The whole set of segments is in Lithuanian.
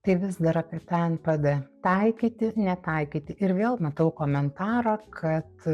Tai vis dar apie tą NPD. Taikyti, netaikyti. Ir vėl matau komentarą, kad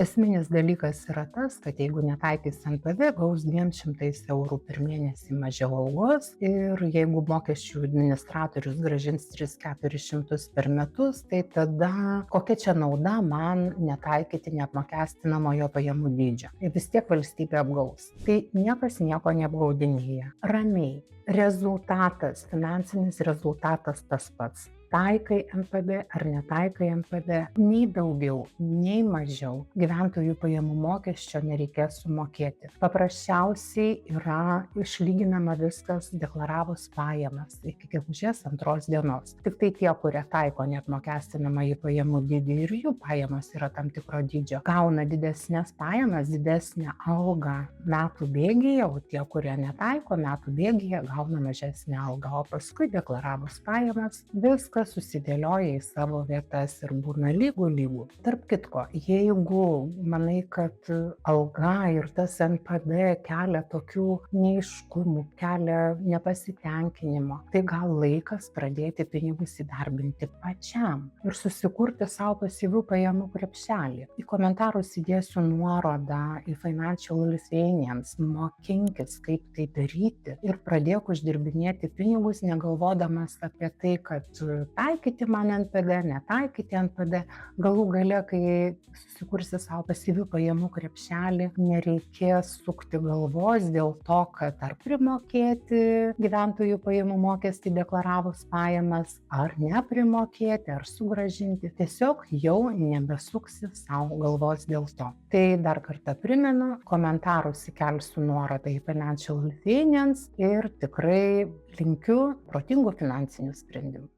esminis dalykas yra tas, kad jeigu netaikys NPD, gaus 200 eurų per mėnesį mažiau algos ir jeigu mokesčių administratorius grąžins 300-400 per metus, tai tada kokia čia nauda man netaikyti neapmokestinamojo pajamų dydžio. Ir vis tiek valstybė apgaus. Tai niekas nieko neapgaudinėja. Ramiai. Rezultatas, finansinis rezultatas tas pats. Taikai NPD ar netaikai NPD, nei daugiau, nei mažiau gyventojų pajamų mokesčio nereikės sumokėti. Paprasčiausiai yra išlyginama viskas deklaravus pajamas iki gegužės 2 dienos. Tik tai tie, kurie taiko neapmokestinamąjį pajamų dydį ir jų pajamos yra tam tikro dydžio, gauna didesnės pajamas, didesnę algą metų bėgyje, o tie, kurie netaiko metų bėgyje, gauna mažesnę algą, o paskui deklaravus pajamas viskas susidėlioja į savo vietas ir būna lygų. Tarp kitko, jeigu manai, kad alga ir tas NPD kelia tokių neaiškumų, kelia nepasitenkinimo, tai gal laikas pradėti pinigus įdarbinti pačiam ir susikurti savo pasyvių pajamų krepšelį. Į komentarus įdėsiu nuorodą į Financial Lithuanians, mokinkis, kaip tai daryti ir pradėk uždirbinėti pinigus, negalvodamas apie tai, kad taikyti man NPD, netaikyti NPD. Galų gale, kai susikursi savo pasyvių pajamų krepšelį, nereikės sukti galvos dėl to, kad ar primokėti gyventojų pajamų mokestį deklaravus pajamas, ar neprimokėti, ar sugrąžinti. Tiesiog jau nebesuksi savo galvos dėl to. Tai dar kartą primenu, komentarus įkelsiu nuorodą į Financial Lithuanians ir tikrai linkiu protingų finansinių sprendimų.